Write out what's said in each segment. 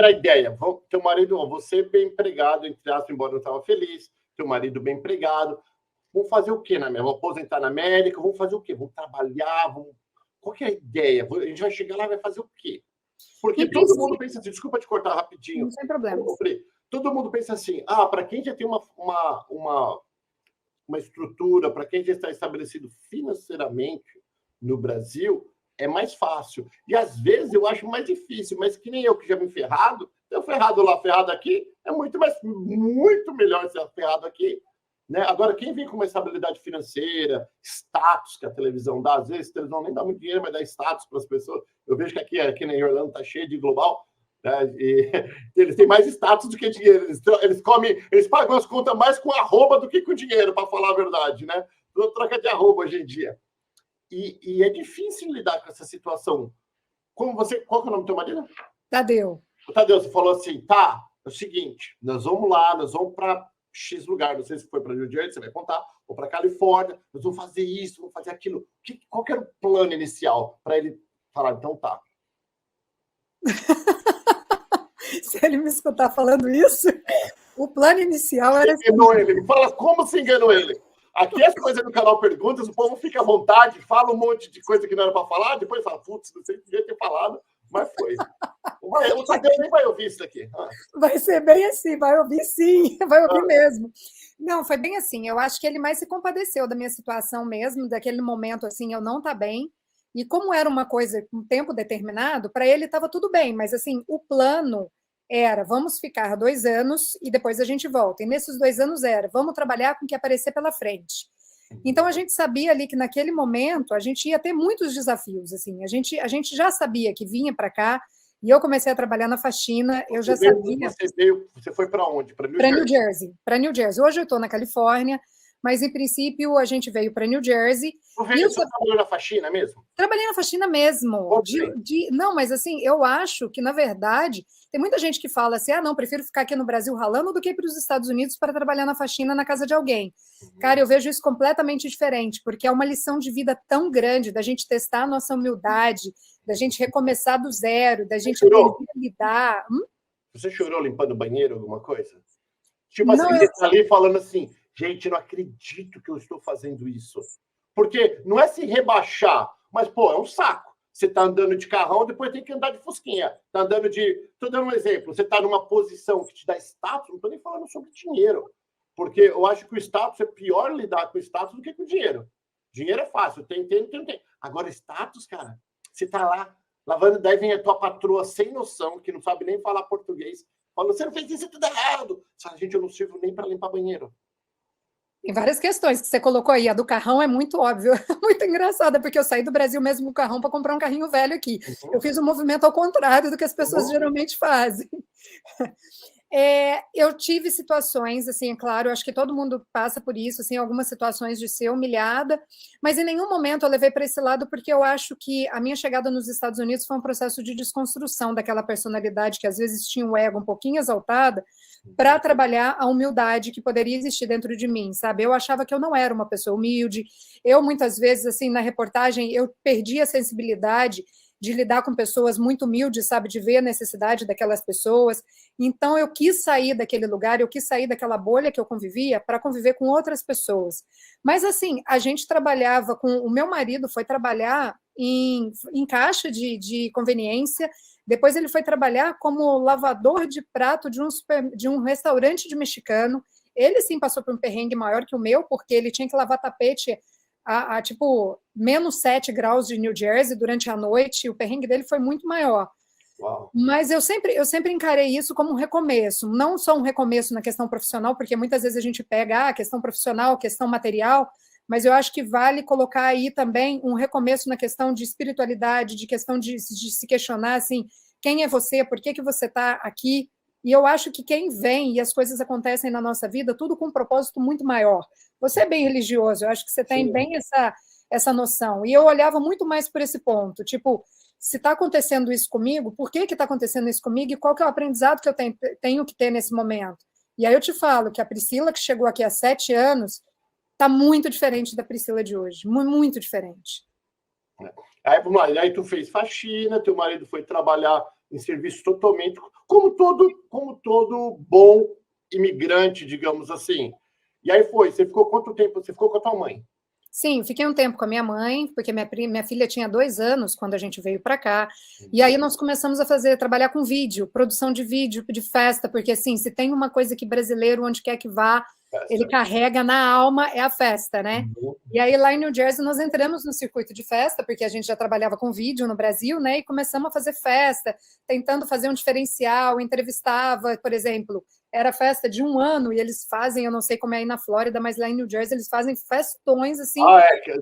era a ideia? Teu marido, você bem empregado, entre aspas, embora não estava feliz, teu marido bem empregado. Vamos fazer o quê, né? Vamos aposentar na América? Vamos fazer o quê? Vamos trabalhar? Qual que é a ideia? A gente vai chegar lá e vai fazer o quê? Porque todo mundo pensa assim, desculpa te cortar rapidinho. Não tem problema. Todo mundo pensa assim, para quem já tem uma estrutura, para quem já está estabelecido financeiramente no Brasil, é mais fácil. E às vezes eu acho mais difícil, mas que nem eu que já vim ferrado, eu ferrado lá, ferrado aqui, é muito melhor ser ferrado aqui. Né? Agora, quem vem com uma estabilidade financeira, status que a televisão dá, às vezes a televisão nem dá muito dinheiro, mas dá status para as pessoas. Eu vejo que aqui em Orlando está cheio de global, né? E eles têm mais status do que dinheiro. Eles pagam as contas mais com arroba do que com dinheiro, para falar a verdade, né? Tudo troca de arroba hoje em dia. E é difícil lidar com essa situação. Qual que é o nome do teu marido? Tadeu. O Tadeu, você falou assim, é o seguinte, nós vamos lá, nós vamos para X lugar, não sei se foi para New Jersey, você vai contar, ou para Califórnia, nós vamos fazer isso, vamos fazer aquilo. Qual que era o plano inicial para ele falar, então tá? Se ele me escutar falando isso, o plano inicial era... Você enganou ele, me fala como você enganou ele. Aqui as coisas do canal Perguntas, o povo fica à vontade, fala um monte de coisa que não era para falar, depois fala, putz, não sei se devia ter falado, mas foi. O Tadeu nem vai ouvir isso aqui. Vai ser bem assim, vai ouvir sim, vai ouvir mesmo. Não, foi bem assim, eu acho que ele mais se compadeceu da minha situação mesmo, daquele momento assim, eu não tá bem, e como era uma coisa com tempo determinado, para ele estava tudo bem, mas assim, o plano era, vamos ficar 2 anos e depois a gente volta, e nesses 2 anos era, vamos trabalhar com o que aparecer pela frente. Então, a gente sabia ali que naquele momento a gente ia ter muitos desafios, assim, a gente já sabia que vinha para cá, e eu comecei a trabalhar na faxina, eu já sabia... Você foi para onde? Para New Jersey. Para New Jersey. Hoje eu estou na Califórnia, mas em princípio a gente veio para New Jersey. Você trabalhou na faxina mesmo? Trabalhei na faxina mesmo. Não, mas assim, eu acho que, na verdade, tem muita gente que fala assim, não, prefiro ficar aqui no Brasil ralando do que ir para os Estados Unidos para trabalhar na faxina na casa de alguém. Cara, eu vejo isso completamente diferente, porque é uma lição de vida tão grande, da gente testar a nossa humildade, da gente recomeçar do zero, da gente aprender a lidar. Você chorou limpando o banheiro, alguma coisa? Tipo assim, você está ali falando assim, gente, não acredito que eu estou fazendo isso. Porque não é se rebaixar, mas, é um saco. Você está andando de carrão, depois tem que andar de fusquinha. Estou dando um exemplo. Você está numa posição que te dá status, não estou nem falando sobre dinheiro. Porque eu acho que o status é pior lidar com o status do que com o dinheiro. Dinheiro é fácil, tem. Agora, status, cara, você está lá lavando, daí vem a tua patroa sem noção, que não sabe nem falar português, falando, você não fez isso, é tudo errado. Gente, eu não sirvo nem para limpar banheiro. Tem várias questões que você colocou aí. A do carrão é muito óbvio, muito engraçada, porque eu saí do Brasil mesmo com o carrão para comprar um carrinho velho aqui. Eu fiz um movimento ao contrário do que as pessoas geralmente fazem. Eu tive situações, assim, é claro, eu acho que todo mundo passa por isso, assim, algumas situações de ser humilhada, mas em nenhum momento eu levei para esse lado, porque eu acho que a minha chegada nos Estados Unidos foi um processo de desconstrução daquela personalidade que às vezes tinha o ego um pouquinho exaltada, para trabalhar a humildade que poderia existir dentro de mim, sabe? Eu achava que eu não era uma pessoa humilde, eu muitas vezes, assim, na reportagem, eu perdi a sensibilidade de lidar com pessoas muito humildes, sabe, de ver a necessidade daquelas pessoas. Então, eu quis sair daquele lugar, eu quis sair daquela bolha que eu convivia para conviver com outras pessoas. Mas, assim, a gente trabalhava com... O meu marido foi trabalhar em caixa de conveniência, depois ele foi trabalhar como lavador de prato de um restaurante de mexicano. Ele, sim, passou por um perrengue maior que o meu, porque ele tinha que lavar tapete tipo, menos 7 graus de New Jersey durante a noite, e o perrengue dele foi muito maior. Uau. Mas eu sempre encarei isso como um recomeço, não só um recomeço na questão profissional, porque muitas vezes a gente pega a questão profissional, questão material, mas eu acho que vale colocar aí também um recomeço na questão de espiritualidade, de questão de se questionar, assim, quem é você, por que você está aqui? E eu acho que quem vem e as coisas acontecem na nossa vida, tudo com um propósito muito maior. Você é bem religioso, eu acho que você tem bem essa noção. E eu olhava muito mais por esse ponto, tipo, se está acontecendo isso comigo, por que está acontecendo isso comigo e qual que é o aprendizado que eu tenho que ter nesse momento? E aí eu te falo que a Priscila, que chegou aqui há 7 anos, está muito diferente da Priscila de hoje, muito diferente. Aí, vamos lá, aí tu fez faxina, teu marido foi trabalhar em serviço totalmente, como todo bom imigrante, digamos assim. E aí você ficou quanto tempo? Você ficou com a tua mãe? Sim, fiquei um tempo com a minha mãe, porque minha filha tinha 2 anos quando a gente veio para cá. E aí nós começamos a trabalhar com vídeo, produção de vídeo, de festa, porque assim, se tem uma coisa que brasileiro, onde quer que vá, ele carrega na alma, é a festa, né? E aí lá em New Jersey nós entramos no circuito de festa, porque a gente já trabalhava com vídeo no Brasil, né? E começamos a fazer festa, tentando fazer um diferencial, entrevistava, por exemplo, era festa de 1 ano, e eles fazem, eu não sei como é aí na Flórida, mas lá em New Jersey eles fazem festões, assim.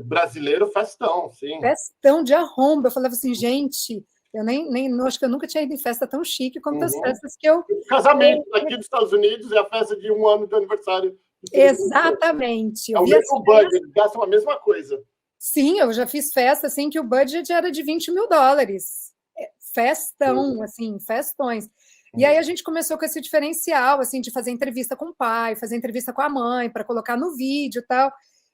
Brasileiro festão, sim. Festão de arromba. Eu falava assim, gente, eu acho que eu nunca tinha ido em festa tão chique quanto as festas que eu... O casamento aqui dos Estados Unidos é a festa de 1 ano de aniversário. Exatamente. É o mesmo budget, eles gastam a mesma coisa. Sim, eu já fiz festa, assim, que o budget era de $20 mil. Festão, assim, festões. E aí a gente começou com esse diferencial, assim, de fazer entrevista com o pai, fazer entrevista com a mãe, para colocar no vídeo e tal.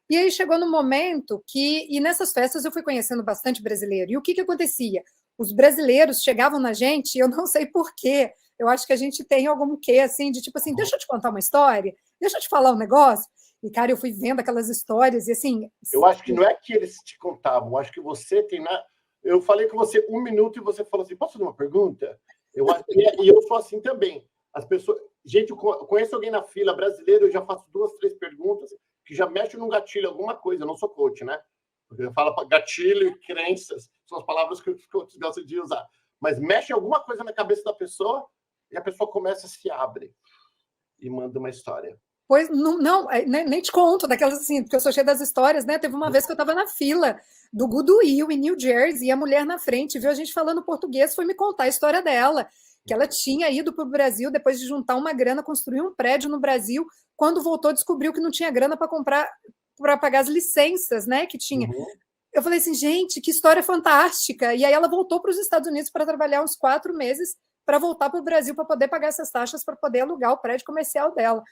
E aí chegou no momento e nessas festas eu fui conhecendo bastante brasileiro. E o que acontecia? Os brasileiros chegavam na gente, e eu não sei por quê, eu acho que a gente tem algum quê, assim, de tipo assim, deixa eu te contar uma história, deixa eu te falar um negócio. E, cara, eu fui vendo aquelas histórias e assim... Eu acho que não é que eles te contavam, eu acho que você tem... Eu falei com você 1 minuto e você falou assim, posso fazer uma pergunta? E eu sou assim também. As pessoas... Gente, eu conheço alguém na fila brasileiro, eu já faço 2, 3 perguntas que já mexe num gatilho, alguma coisa. Eu não sou coach, né? Porque eu falo gatilho e crenças, são as palavras que os coaches gostam de usar. Mas mexe alguma coisa na cabeça da pessoa e a pessoa começa a se abre e manda uma história. Pois não, nem te conto daquelas assim, porque eu sou cheia das histórias, né? Teve uma vez que eu estava na fila do Goodwill em New Jersey, e a mulher na frente viu a gente falando português, foi me contar a história dela, que ela tinha ido para o Brasil depois de juntar uma grana, construir um prédio no Brasil, quando voltou descobriu que não tinha grana para comprar, para pagar as licenças, né? Que tinha. Eu falei assim, gente, que história fantástica! E aí ela voltou para os Estados Unidos para trabalhar uns 4 meses para voltar para o Brasil para poder pagar essas taxas para poder alugar o prédio comercial dela.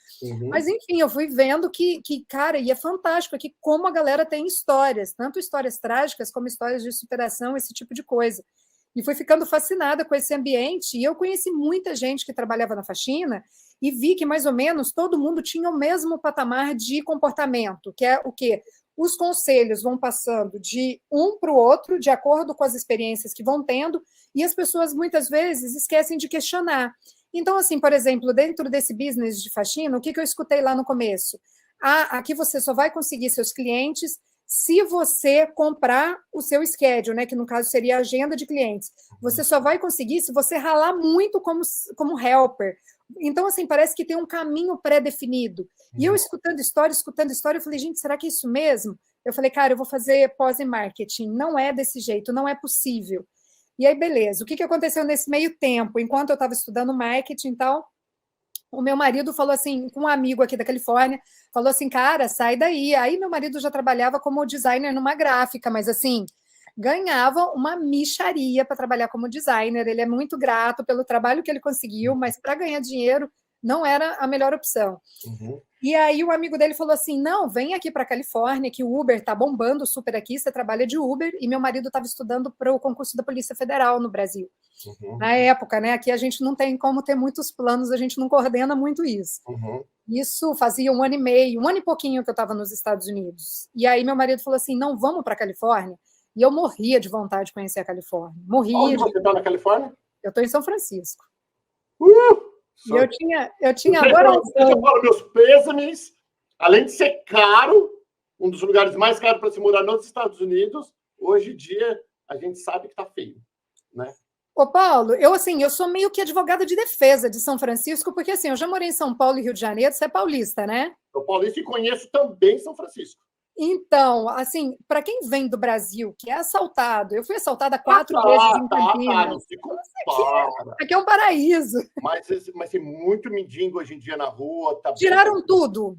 Mas, enfim, eu fui vendo que, cara, e é fantástico aqui como a galera tem histórias, tanto histórias trágicas como histórias de superação, esse tipo de coisa. E fui ficando fascinada com esse ambiente, e eu conheci muita gente que trabalhava na faxina e vi que, mais ou menos, todo mundo tinha o mesmo patamar de comportamento, que é o quê? Os conselhos vão passando de um para o outro, de acordo com as experiências que vão tendo, e as pessoas, muitas vezes, esquecem de questionar. Então, assim, por exemplo, dentro desse business de faxina, o que eu escutei lá no começo? Aqui você só vai conseguir seus clientes se você comprar o seu schedule, né, que no caso seria a agenda de clientes. Você só vai conseguir se você ralar muito como helper. Então, assim, parece que tem um caminho pré-definido. E eu escutando história, eu falei, gente, será que é isso mesmo? Eu falei, cara, eu vou fazer pós em marketing. Não é desse jeito, não é possível. E aí, beleza. O que aconteceu nesse meio tempo? Enquanto eu estava estudando marketing e tal, o meu marido falou assim, com um amigo aqui da Califórnia, falou assim, cara, sai daí. Aí meu marido já trabalhava como designer numa gráfica, mas assim, ganhava uma mixaria para trabalhar como designer. Ele é muito grato pelo trabalho que ele conseguiu, mas para ganhar dinheiro não era a melhor opção. E aí o amigo dele falou assim, não, vem aqui para a Califórnia, que o Uber está bombando super aqui, você trabalha de Uber, e meu marido estava estudando para o concurso da Polícia Federal no Brasil. Na época, né? Aqui a gente não tem como ter muitos planos, a gente não coordena muito isso. Isso fazia 1 ano e meio, 1 ano e pouquinho que eu estava nos Estados Unidos. E aí meu marido falou assim, não, vamos para a Califórnia? E eu morria de vontade de conhecer a Califórnia. Morria. Onde você está na Califórnia? Eu estou em São Francisco. E eu tinha agora... Eu falo meus pêsames. Além de ser caro, um dos lugares mais caros para se morar nos Estados Unidos, hoje em dia a gente sabe que está feio, né? Ô, Paulo, eu sou meio que advogada de defesa de São Francisco, porque assim, eu já morei em São Paulo e Rio de Janeiro, você é paulista, né? Sou paulista e conheço também São Francisco. Então, assim, para quem vem do Brasil, que é assaltado, eu fui assaltada 4 vezes em Campinas. Aqui é um paraíso. Mas tem muito mendigo hoje em dia na rua. Tiraram tudo.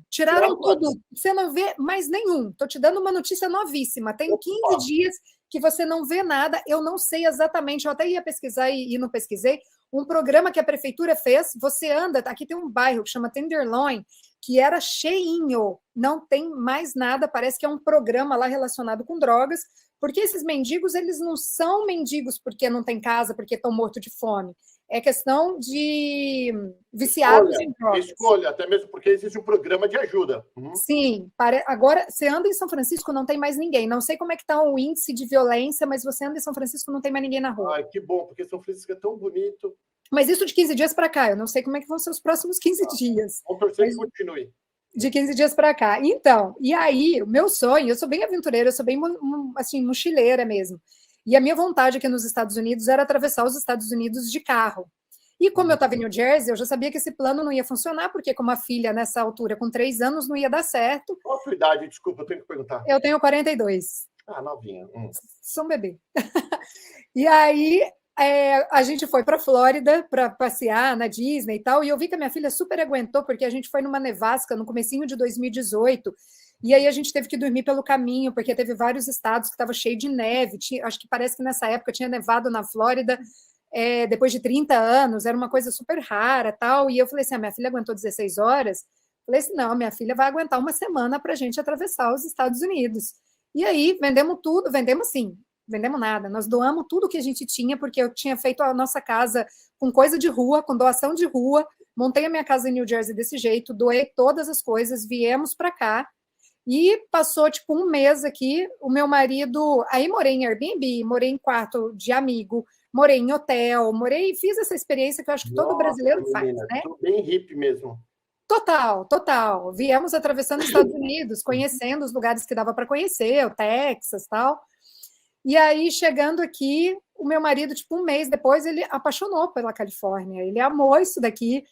Você não vê mais nenhum. Estou te dando uma notícia novíssima. Tem 15 dias que você não vê nada. Eu não sei exatamente, eu até ia pesquisar e não pesquisei. Um programa que a prefeitura fez, você anda, aqui tem um bairro que chama Tenderloin, que era cheinho, não tem mais nada, parece que é um programa lá relacionado com drogas, Porque esses mendigos, eles não são mendigos porque não tem casa, porque estão mortos de fome. É questão de viciados em drogas. Escolha, até mesmo porque existe um programa de ajuda. Sim, agora você anda em São Francisco, não tem mais ninguém. Não sei como é que está o índice de violência, mas você anda em São Francisco, não tem mais ninguém na rua. Ai, que bom, porque São Francisco é tão bonito. Mas isso de 15 dias para cá, eu não sei como é que vão ser os próximos 15 dias. Vamos torcer que continue. De 15 dias para cá. Então, e aí, o meu sonho, eu sou bem aventureira, eu sou bem, assim, mochileira mesmo. E a minha vontade aqui nos Estados Unidos era atravessar os Estados Unidos de carro. E como eu estava em New Jersey, eu já sabia que esse plano não ia funcionar, porque com uma filha nessa altura, com 3 anos, não ia dar certo. Qual a sua idade? Desculpa, eu tenho que perguntar. Eu tenho 42. Ah, novinha. Sou um bebê. E aí, a gente foi para a Flórida para passear na Disney e tal, e eu vi que a minha filha super aguentou, porque a gente foi numa nevasca no comecinho de 2018, e aí a gente teve que dormir pelo caminho, porque teve vários estados que estavam cheios de neve, acho que parece que nessa época tinha nevado na Flórida, depois de 30 anos, era uma coisa super rara tal, e eu falei assim, a minha filha aguentou 16 horas, falei assim, não, minha filha vai aguentar uma semana para a gente atravessar os Estados Unidos. E aí, vendemos tudo, vendemos sim, vendemos nada, nós doamos tudo que a gente tinha, porque eu tinha feito a nossa casa com coisa de rua, com doação de rua, montei a minha casa em New Jersey desse jeito, doei todas as coisas, viemos para cá, e passou tipo um mês aqui, o meu marido, aí morei em Airbnb, morei em quarto de amigo, morei em hotel, fiz essa experiência que eu acho que todo brasileiro faz, né? Tô bem hippie mesmo. Total. Viemos atravessando os Estados Unidos, conhecendo os lugares que dava para conhecer, o Texas e tal. E aí, chegando aqui, o meu marido, tipo, um mês depois, ele apaixonou pela Califórnia. Ele amou isso daqui.